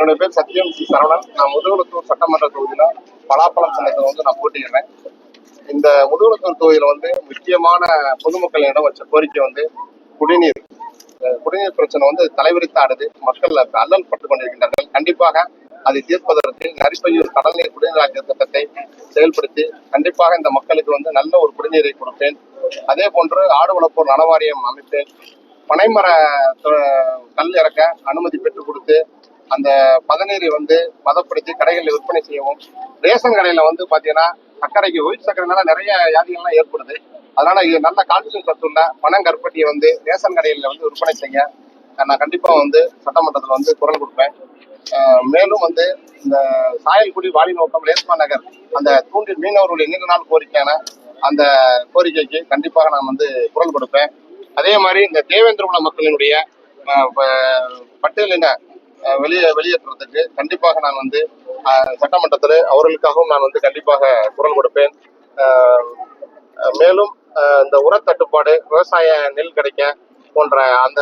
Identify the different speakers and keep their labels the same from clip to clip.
Speaker 1: என்னுடைய பேர் சத்யம் சி சரவணன். நான் முதுகுளத்தூர் சட்டமன்ற தொகுதியில பலாப்பழம் சின்னத்தில் வந்து நான் போட்டியிடுறேன். இந்த முதுகுளத்தூர் தொகுதியில வந்து முக்கியமான பொதுமக்களிடம் வச்ச கோரிக்கை வந்து குடிநீர். குடிநீர் பிரச்சனை வந்து தலைவிரித்து ஆடுது. மக்கள் அல்லல் பட்டுக் கொண்டிருக்கின்றார்கள். கண்டிப்பாக அதை தீர்ப்பதற்கு நரிப்பையூர் கடல் நீர் குடிநீர் ஆக்கிய திட்டத்தை செயல்படுத்தி கண்டிப்பாக இந்த மக்களுக்கு வந்து நல்ல ஒரு குடிநீரை கொடுப்பேன். அதே போன்று ஆடு வளர்ப்போர் நலவாரியம் அமைப்பேன். பனைமர கல் இறக்க அனுமதி பெற்றுக் கொடுத்து அந்த பதநீரை வந்து பதப்படுத்தி கடைகளில் விற்பனை செய்யவும். ரேஷன் கடையில வந்து பாத்தீங்கன்னா சர்க்கரைக்கு ஒயிட் சர்க்கரைனால நிறைய வியாதிகள்லாம் ஏற்படுது. அதனால இது நல்ல கால்சியம் சத்துள்ள பனங்கற்பட்டியை வந்து ரேஷன் கடையில வந்து விற்பனை செய்ய நான் கண்டிப்பா வந்து சட்டமன்றத்தில் வந்து குரல் கொடுப்பேன். மேலும் வந்து இந்த சாயல்குடி வாலிநோக்கம் லேஸ்மா நகர் அந்த தூண்டில் மீனவர்களுடைய நீண்ட நாள் கோரிக்கையான அந்த கோரிக்கைக்கு கண்டிப்பாக நான் வந்து குரல் கொடுப்பேன். அதே மாதிரி இந்த தேவேந்திரகுல மக்களினுடைய பட்டியலின வெளியேற்றுறதுக்கு கண்டிப்பாக நான் வந்து சட்டமன்றத்தில் அவர்களுக்காகவும் நான் வந்து கண்டிப்பாக குரல் கொடுப்பேன். மேலும் இந்த உரத்தட்டுப்பாடு, விவசாய நெல் கிடைக்க போன்ற அந்த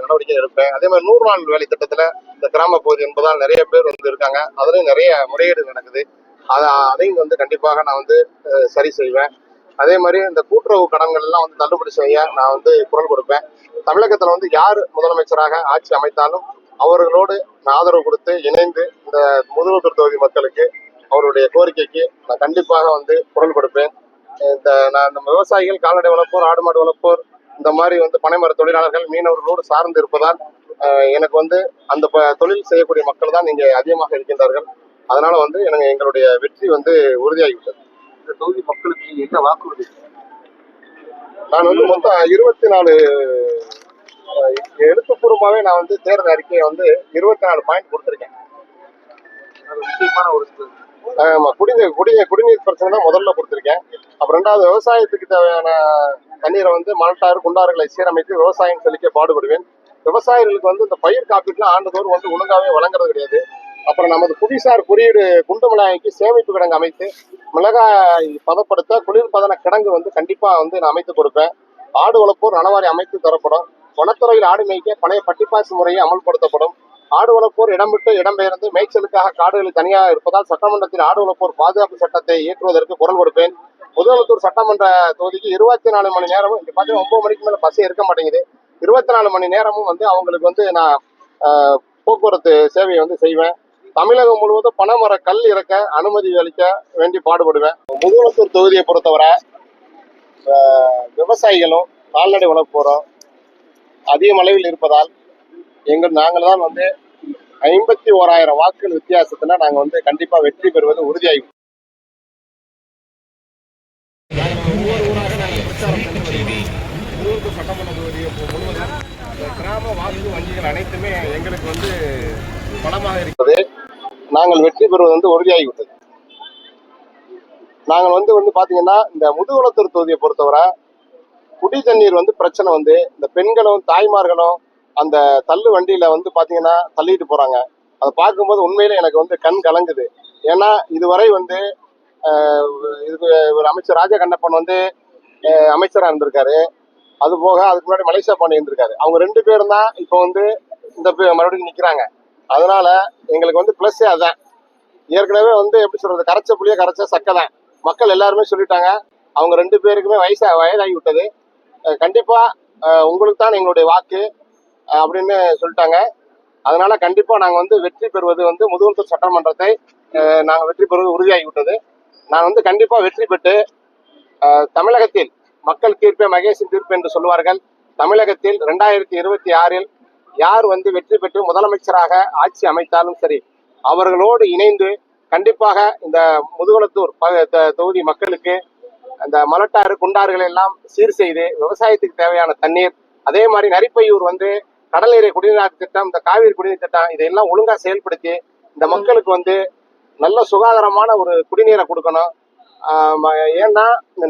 Speaker 1: நடவடிக்கை எடுப்பேன். அதே மாதிரி 100 நாள் வேலை திட்டத்துல இந்த கிராம பகுதி என்பதால் நிறைய பேர் வந்து இருக்காங்க. அதுலயும் நிறைய முறையீடு நடக்குது. அதையும் வந்து கண்டிப்பாக நான் வந்து சரி செய்வேன். அதே மாதிரி இந்த கூட்டுறவு கடன்கள் எல்லாம் வந்து தள்ளுபடி செய்ய நான் வந்து குரல் கொடுப்பேன். தமிழகத்துல வந்து யார் முதலமைச்சராக ஆட்சி அமைத்தாலும் அவர்களோடு நான் ஆதரவு கொடுத்து இணைந்து இந்த முதுகுளத்தூர் தொகுதி மக்களுக்கு அவருடைய கோரிக்கைக்கு நான் கண்டிப்பாக வந்து குரல் கொடுப்பேன். இந்த விவசாயிகள், கால்நடை வளர்ப்போர், ஆடு மாடு வளர்ப்போர், இந்த மாதிரி வந்து பனைமர தொழிலாளர்கள், மீனவர்களோடு சார்ந்து இருப்பதால் எனக்கு வந்து அந்த தொழில் செய்யக்கூடிய மக்கள் தான் இங்கே அதிகமாக இருக்கின்றார்கள். அதனால வந்து எங்களுடைய வெற்றி வந்து உறுதியாகிவிட்டது.
Speaker 2: இந்த தொகுதி மக்களுக்கு நீங்க என்ன வாக்குறுதி?
Speaker 1: நான் வந்து மொத்தம் 24 எழுத்துப்பூர்வமாவே நான் வந்து தேர்தல் அறிக்கையை வந்து 24 பாயிண்ட் கொடுத்துருக்கேன்.
Speaker 2: அது முக்கியமான ஒரு
Speaker 1: ஆமா, குடிநீர் பிரச்சனை தான் முதல்ல கொடுத்துருக்கேன். அப்புறம் 2வது விவசாயத்துக்கு தேவையான தண்ணீரை வந்து மலட்டாறு குண்டாறுகளை சீரமைத்து விவசாயம் செழிக்க பாடுபடுவேன். விவசாயிகளுக்கு வந்து இந்த பயிர் காப்பீட்டுலாம் ஆண்டுதோறும் வந்து ஒழுங்காவே வழங்குறது கிடையாது. அப்புறம் நமது புவிசார் குறியீடு குண்டு மிளகாய்க்கு சேமிப்பு கிடங்கு அமைத்து மிளகாய் பதப்படுத்த குளிர்பதன கிடங்கு வந்து கண்டிப்பா வந்து நான் அமைத்து கொடுப்பேன். ஆடு வளர்ப்போர் நலவாரி அமைத்து தரப்படும். வனத்துறையில் ஆடு மேய்க்க பழைய பட்டிப்பாசி முறையை அமல்படுத்தப்படும். ஆடு வளர்ப்போர் இடம் விட்டு இடம்பெயர்ந்து மேய்ச்சலுக்காக காடுகளில் தனியாக இருப்பதால் சட்டமன்றத்தில் ஆடு வளர்ப்போர் பாதுகாப்பு சட்டத்தை இயற்றுவதற்கு குரல் கொடுப்பேன். முதுகுளத்தூர் சட்டமன்ற தொகுதிக்கு 24 மணி நேரமும் இங்க பாத்தீங்கன்னா 9 மணிக்கு மேல பஸ்ஸே இருக்க மாட்டேங்குது. 24 மணி நேரமும் வந்து அவங்களுக்கு வந்து நான் போக்குவரத்து சேவையை வந்து செய்வேன். தமிழகம் முழுவதும் பனைமர கல் இறக்க அனுமதி அளிக்க வேண்டி பாடுபடுவேன். முதுகுளத்தூர் தொகுதியை பொறுத்தவரை விவசாயிகளும் கால்நடை வளர்ப்போரும் அதிக அளவில் இருப்பதால் நாங்கள் தான் வந்து 51,000 வாக்குகள் வித்தியாசத்துல நாங்க வந்து கண்டிப்பா வெற்றி பெறுவது உறுதியாகும். ஒவ்வொரு ஊராக நாங்கள் பிரச்சாரம் முதுகுளத்தூர் சட்டமன்ற தொகுதியை முழுவதும் கிராம வாக்கு வங்கிகள் அனைத்துமே எங்களுக்கு வந்து பலமாக இருக்கிறது. நாங்கள் வெற்றி பெறுவது வந்து உறுதியாகிவிட்டது. நாங்கள் வந்து பாத்தீங்கன்னா இந்த முதுகுளத்தூர் தொகுதியை பொறுத்தவரை குடி தண்ணீர் வந்து பிரச்சனை வந்து இந்த பெண்களும் தாய்மார்களும் அந்த தள்ளு வண்டியில வந்து பாத்தீங்கன்னா தள்ளிட்டு போறாங்க. அதை பார்க்கும்போது உண்மையில எனக்கு வந்து கண் கலங்குது. ஏன்னா இதுவரை வந்து இதுக்கு ஒரு அமைச்சர் ராஜா கண்ணப்பன் வந்து அமைச்சரா இருந்திருக்காரு. அது போக அதுக்கு முன்னாடி மலேசியா பாண்டி இருந்திருக்காரு. அவங்க 2 பேரும் தான் இப்போ வந்து இந்த மறுபடியும் நிக்கிறாங்க. அதனால எங்களுக்கு வந்து பிளஸ் அதான். ஏற்கனவே வந்து எப்படி சொல்றது, கரைச்ச புளிய கரைச்ச சக்கை தான். மக்கள் எல்லாருமே சொல்லிட்டாங்க. அவங்க 2 பேருக்குமே வயதாகி விட்டது. கண்டிப்பா உங்களுக்கு தான் எங்களுடைய வாக்கு அப்படின்னு சொல்லிட்டாங்க. அதனால கண்டிப்பா நாங்க வந்து வெற்றி பெறுவது வந்து முதுகுளத்தூர் சட்டமன்றத்தை நாங்கள் வெற்றி பெறுவது உறுதியாகிவிட்டது. நான் வந்து கண்டிப்பா வெற்றி பெற்று தமிழகத்தில் மக்கள் தீர்ப்பே மகேஷின் தீர்ப்பு என்று சொல்வார்கள். தமிழகத்தில் 2026 யார் வந்து வெற்றி பெற்று முதலமைச்சராக ஆட்சி அமைத்தாலும் சரி, அவர்களோடு இணைந்து கண்டிப்பாக இந்த முதுகுளத்தூர் தொகுதி மக்களுக்கு அந்த மலட்டாறு குண்டாறுகளை எல்லாம் சீர் செய்து விவசாயத்துக்கு தேவையான தண்ணீர், அதே மாதிரி நரிப்பையூர் வந்து கடல் நீரை குடிநீர் திட்டம், இந்த காவிரி குடிநீர் திட்டம், இதையெல்லாம் ஒழுங்கா செயல்படுத்தி இந்த மக்களுக்கு வந்து நல்ல சுகாதாரமான ஒரு குடிநீரை கொடுக்கணும். ஏன்னா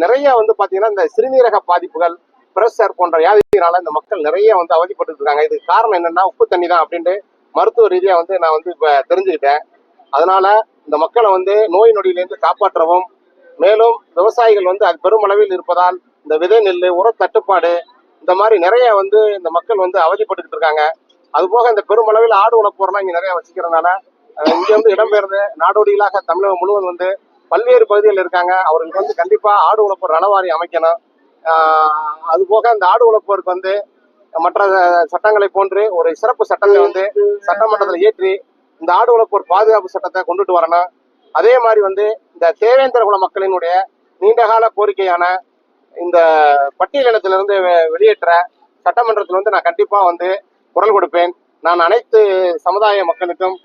Speaker 1: நிறைய வந்து பாத்தீங்கன்னா இந்த சிறுநீரக பாதிப்புகள், பிரஷர் போன்ற வியாதிகளால இந்த மக்கள் நிறைய வந்து அவதிப்பட்டு இருக்காங்க. இதுக்கு காரணம் என்னன்னா உப்பு தண்ணி தான் அப்படின்ட்டு மருத்துவ ரீதியா வந்து நான் வந்து இப்ப தெரிஞ்சுக்கிட்டேன். அதனால இந்த மக்களை வந்து நோய் நொடியிலிருந்து காப்பாற்றவும், மேலும் விவசாயிகள் வந்து அது பெருமளவில் இருப்பதால் இந்த விதை நெல், உர தட்டுப்பாடு, இந்த மாதிரி நிறைய வந்து இந்த மக்கள் வந்து அவதிப்பட்டுக்கிட்டு இருக்காங்க. அது போக இந்த பெருமளவில் ஆடு வளர்ப்போர்லாம் இங்க நிறைய வச்சுக்கிறதுனால இங்க வந்து இடம்பெயர்ந்து நாடோடிகளாக தமிழகம் முழுவதும் வந்து பல்வேறு பகுதிகளில் இருக்காங்க. அவர்களுக்கு வந்து கண்டிப்பா ஆடு வளர்ப்போர் நலவாரி அமைக்கணும். அது போக இந்த ஆடு வளர்ப்போருக்கு வந்து மற்ற சட்டங்களை போன்று ஒரு சிறப்பு சட்டத்தை வந்து சட்டமன்றத்தில் ஏற்றி இந்த ஆடு வளர்ப்போர் பாதுகாப்பு சட்டத்தை கொண்டுட்டு வரணும். அதே மாதிரி வந்து இந்த தேவேந்திர குல மக்களினுடைய நீண்டகால கோரிக்கையான இந்த பட்டியலினத்திலிருந்து வெளியேற்ற சட்டமன்றத்தில் வந்து நான் கண்டிப்பா வந்து குரல் கொடுப்பேன். நான் அனைத்து சமுதாய மக்களுக்கும்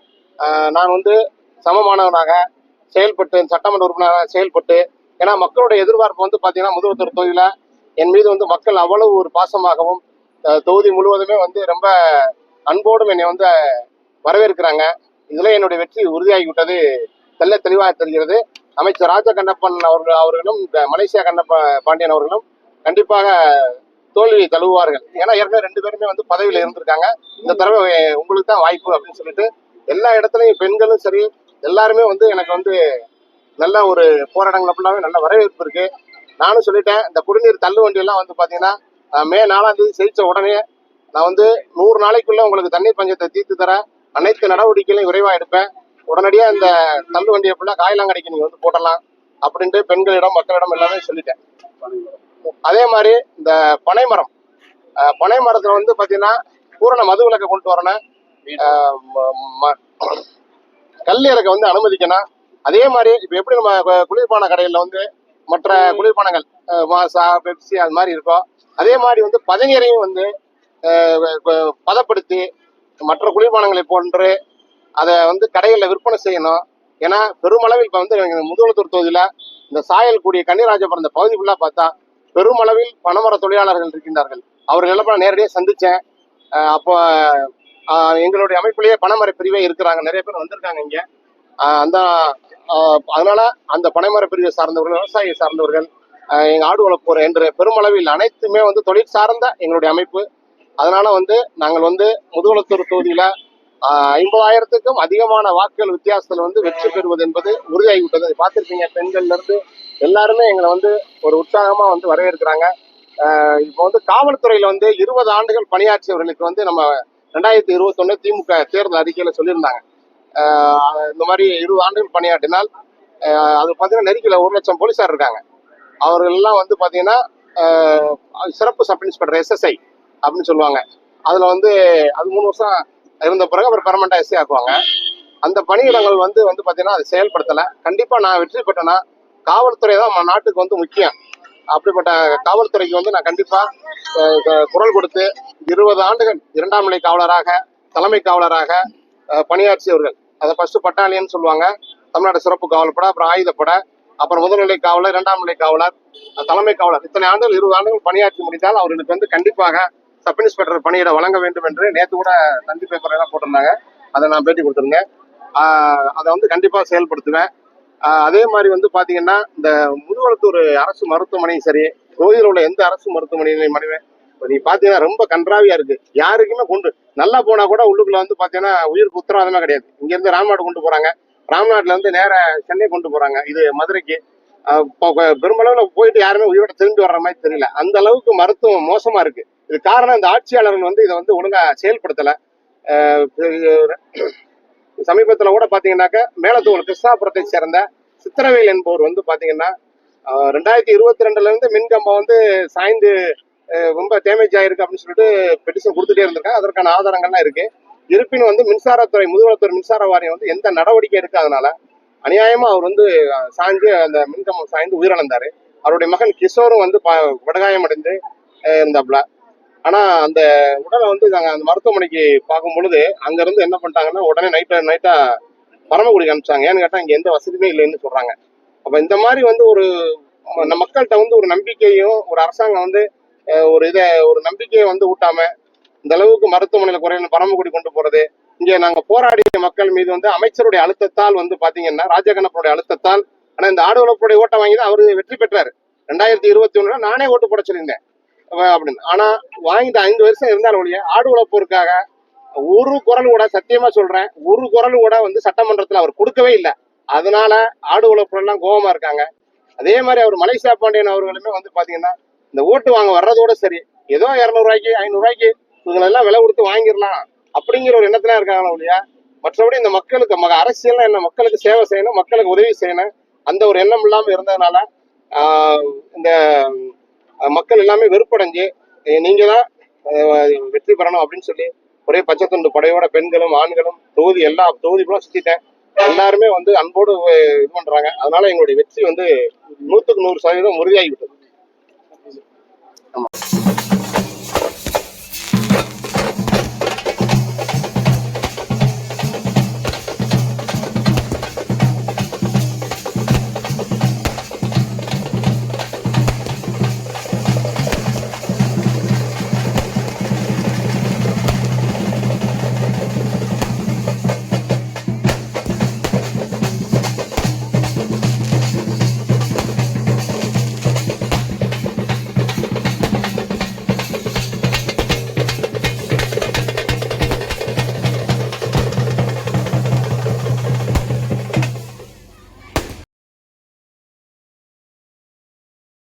Speaker 1: நான் வந்து சமமானவனாக செயல்பட்டு சட்டமன்ற உறுப்பினராக செயல்பட்டு, ஏன்னா மக்களுடைய எதிர்பார்ப்பு வந்து பாத்தீங்கன்னா முதுகுளத்தூர் தொகுதியில என் மீது வந்து மக்கள் அவ்வளவு ஒரு பாசமாகவும் தொகுதி முழுவதுமே வந்து ரொம்ப அன்போடும் என்னை வந்து வரவேற்கிறாங்க. இதுல என்னுடைய வெற்றி உறுதியாகிவிட்டது தெல்ல தெளிவாக தெரிகிறது. அமைச்சர் ராஜ கண்ணப்பன் அவர்களும் மலேசியா பாண்டியன் அவர்களும் கண்டிப்பாக தோல்வி தழுவுவார்கள். ஏன்னா ஏற்கனவே 2 பேருமே வந்து பதவியில இருந்திருக்காங்க. இந்த தடவை உங்களுக்கு தான் வாய்ப்பு அப்படின்னு சொல்லிட்டு எல்லா இடத்துலையும் பெண்களும் சரி எல்லாருமே வந்து எனக்கு வந்து நல்ல ஒரு போராட்டங்கள் ஃபுல்லாவே நல்ல வரவேற்பு இருக்கு. நானும் சொல்லிட்டேன், இந்த குடிநீர் தள்ளு வண்டி எல்லாம் வந்து பாத்தீங்கன்னா மே 4ஆம் தேதி ஜெயிச்ச உடனே நான் வந்து 100 நாளைக்குள்ள உங்களுக்கு தண்ணீர் பஞ்சத்தை தீர்த்து தர அனைத்து நடவடிக்கைகளையும் விரைவா எடுப்பேன். உடனடியா இந்த தள்ளு வண்டியை ஃபுல்லா காயிலாங்கடைக்கு நீங்க வந்து போடலாம் அப்படின்ட்டு பெண்களிடம் மக்களிடம் எல்லாமே சொல்லிட்டேன். அதே மாதிரி இந்த பனைமரம் பனைமரத்துல வந்து பாத்தீங்கன்னா பூரண மது விலக்கை கொண்டு வரணும். கல் இறக்க வந்து அனுமதிக்கணும். அதே மாதிரி இப்ப எப்படி நம்ம குளிர்பான கடையில வந்து மற்ற குளிர்பானங்கள் மாசா பெப்சி அது மாதிரி இருக்கும், அதே மாதிரி வந்து பதநீரையும் வந்து பதப்படுத்தி மற்ற குளிர்பானங்களை போன்று அதை வந்து கடைகளில் விற்பனை செய்யணும். ஏன்னா பெருமளவில் இப்போ வந்து முதுகுளத்தூர் தொகுதியில இந்த சாயல் கூடிய கன்னிராஜபுரம் இந்த பகுதி ஃபுல்லாக பார்த்தா பெருமளவில் பனைமர தொழிலாளர்கள் இருக்கின்றார்கள். அவர்கள் நான் நேரடியாக சந்திச்சேன். அப்போ எங்களுடைய அமைப்பிலேயே பனைமர பிரிவே இருக்கிறாங்க, நிறைய பேர் வந்திருக்காங்க இங்க. அந்த அதனால அந்த பனைமர பிரிவை சார்ந்தவர்கள், விவசாயியை சார்ந்தவர்கள், எங்க ஆடு வளர்ப்போர் என்ற பெருமளவில் அனைத்துமே வந்து தொழில் சார்ந்த எங்களுடைய அமைப்பு. அதனால வந்து நாங்கள் வந்து முதுகுளத்தூர் தொகுதியில 50,000க்கும் அதிகமான வாக்குகள் வித்தியாசத்துல வந்து வெற்றி பெறுவது என்பது உறுதியாகிவிட்டது. பார்த்திருப்பீங்க, பெண்கள்ல இருந்து எல்லாருமே எங்களை வந்து ஒரு உற்சாகமா வந்து வரவேற்கிறாங்க. இப்போ வந்து காவல்துறையில வந்து 20 ஆண்டுகள் பணியாற்றியவர்களுக்கு வந்து நம்ம 2021 திமுக தேர்தல் அறிக்கையில சொல்லியிருந்தாங்க. இந்த மாதிரி 20 ஆண்டுகள் பணியாற்றினால் அது பார்த்தீங்கன்னா நெருக்கில 1 லட்சம் போலீஸார் இருக்காங்க. அவர்கள் எல்லாம் வந்து பாத்தீங்கன்னா சிறப்பு சப் இன்ஸ்பெக்டர் SSI அப்படின்னு சொல்லுவாங்க. அதுல வந்து அது 3 வருஷம் இருந்த பிறகு அப்புறம் பெர்மனண்டா SI ஆக்குவாங்க. அந்த பணியிடங்கள் வந்து பாத்தீங்கன்னா அதை செயல்படுத்தல. கண்டிப்பா நான் வெற்றி பெற்றேன்னா காவல்துறை தான் நாட்டுக்கு வந்து முக்கியம். அப்படிப்பட்ட காவல்துறைக்கு வந்து நான் கண்டிப்பா குரல் கொடுத்து 20 ஆண்டுகள் 2ஆம் நிலை காவலராக தலைமை காவலராக பணியாற்றியவர்கள், அதை ஃபர்ஸ்ட் பட்டாலியன் சொல்லுவாங்க, தமிழ்நாடு சிறப்பு காவல்பட, அப்புறம் ஆயுதப்பட, அப்புறம் முதல்நிலை காவலர், 2ஆம் நிலை காவலர், தலைமை காவலர், இத்தனை ஆண்டுகள் 20 ஆண்டுகள் பணியாற்றி முடித்தால் அவர்களுக்கு வந்து கண்டிப்பாக சப் இன்ஸ்பெக்டர் பணியிட வழங்க வேண்டும் என்று நேற்று கூட தந்தி பேப்பர் எல்லாம் போட்டிருந்தாங்க. அதை நான் பேட்டி கொடுத்துருந்தேன். அதை வந்து கண்டிப்பா செயல்படுத்துவேன். அதே மாதிரி வந்து பாத்தீங்கன்னா இந்த முதுகுளத்தூர் அரசு மருத்துவமனையும் சரி, கோயிலில் உள்ள எந்த அரசு மருத்துவமனையிலையும் மனைவேன் நீ பாத்தீங்கன்னா ரொம்ப கன்றாவியா இருக்கு. யாருக்குமே கொண்டு நல்லா போனா கூட உள்ளுக்குள்ள வந்து பாத்தீங்கன்னா உயிருக்கு உத்தரவாதமே கிடையாது. இங்க இருந்து ராம்நாடு கொண்டு போறாங்க, ராம்நாட்டுல இருந்து நேர சென்னை கொண்டு போறாங்க, இது மதுரைக்கு. பெருமளவுல போயிட்டு யாருமே உயிரோட திரும்பி வர்ற மாதிரி தெரியல. அந்த அளவுக்கு மருத்துவம் மோசமா இருக்கு. இது காரணம் இந்த ஆட்சியாளர்கள் வந்து இதை வந்து ஒழுங்கா செயல்படுத்தல. சமீபத்துல கூட பாத்தீங்கன்னாக்க மேலத்தூர் கிருஷ்ணாபுரத்தை சேர்ந்த சித்திரவேல் என்பவர் வந்து பாத்தீங்கன்னா 2022ல இருந்து மின்கம்பம் வந்து சாய்ந்து ரொம்ப டேமேஜ் ஆயிருக்கு அப்படின்னு சொல்லிட்டு பெட்டிஷன் கொடுத்துட்டே இருந்திருக்காங்க. அதற்கான ஆதாரங்கள்லாம் இருக்கு. இருப்பினும் வந்து மின்சாரத்துறை, முதுகுளத்தூர் மின்சார வாரியம் வந்து எந்த நடவடிக்கை எடுக்காதனால அநியாயமா அவர் வந்து சாய்ந்து அந்த மின்கம்பம் சாய்ந்து உயிரிழந்தாரு. அவருடைய மகன் கிஷோரும் வந்து படுகாயம் அடைந்து இருந்தாப்ல. ஆனா அந்த உடலை வந்து நாங்க அந்த மருத்துவமனைக்கு பார்க்கும் பொழுது அங்க இருந்து என்ன பண்ணிட்டாங்கன்னா உடனே நைட்டா பரமக்குடிக்கு அனுப்பிச்சாங்க. ஏன்னு கேட்டா இங்க எந்த வசதியுமே இல்லைன்னு சொல்றாங்க. அப்ப இந்த மாதிரி வந்து ஒரு மக்கள்கிட்ட வந்து ஒரு நம்பிக்கையும் ஒரு அரசாங்கம் வந்து ஒரு நம்பிக்கையை வந்து ஊட்டாம இந்த அளவுக்கு மருத்துவமனையில குறைய பரமக்குடி கொண்டு போறது. இங்க நாங்க போராடிய மக்கள் மீது வந்து அமைச்சருடைய அழுத்தத்தால் வந்து பாத்தீங்கன்னா ராஜகண்ணப்பனுடைய அழுத்தத்தால், ஆனா இந்த ஆடு வளர்ப்புடைய ஓட்டை வாங்கி தான் அவரு வெற்றி பெற்றாரு. 2021 நானே ஓட்டு போட சொல்லியிருந்தேன் அப்படின்னு. ஆனா வாங்கிட்டு 5 வருஷம் இருந்தாலும் ஒழிய ஆடு வளர்ப்போருக்காக ஒரு குரல் கூட, சத்தியமா சொல்றேன், ஒரு குரல் கூட வந்து சட்டமன்றத்துல அவர் கொடுக்கவே இல்லை. அதனால ஆடு வளர்ப்பு எல்லாம் கோபமா இருக்காங்க. அதே மாதிரி அவர் மலேசியா பாண்டியன் அவர்களுமே வந்து பாத்தீங்கன்னா இந்த ஓட்டு வாங்க வர்றதோட சரி, ஏதோ 200 ரூபாய்க்கு 500 ரூபாய்க்கு இவங்களெல்லாம் விலை கொடுத்து வாங்கிடலாம் அப்படிங்கிற ஒரு எண்ணத்துல இருக்காங்க இல்லையா. மற்றபடி இந்த மக்களுக்கு அரசியல் என்ன, மக்களுக்கு சேவை செய்யணும், மக்களுக்கு உதவி செய்யணும், அந்த ஒரு எண்ணம் இல்லாம இருந்ததுனால இந்த மக்கள் எல்லாமே வெறுப்படைஞ்சு நீங்க தான் வெற்றி பெறணும் அப்படின்னு சொல்லி ஒரே பச்சை துண்டு படையோட பெண்களும் ஆண்களும் எல்லா தொகுதி கூட சுத்திட்டேன். எல்லாருமே வந்து அன்போடு இது பண்றாங்க. அதனால எங்களுடைய வெற்றி வந்து 100% உறுதியாகிவிட்டது. ஆமா.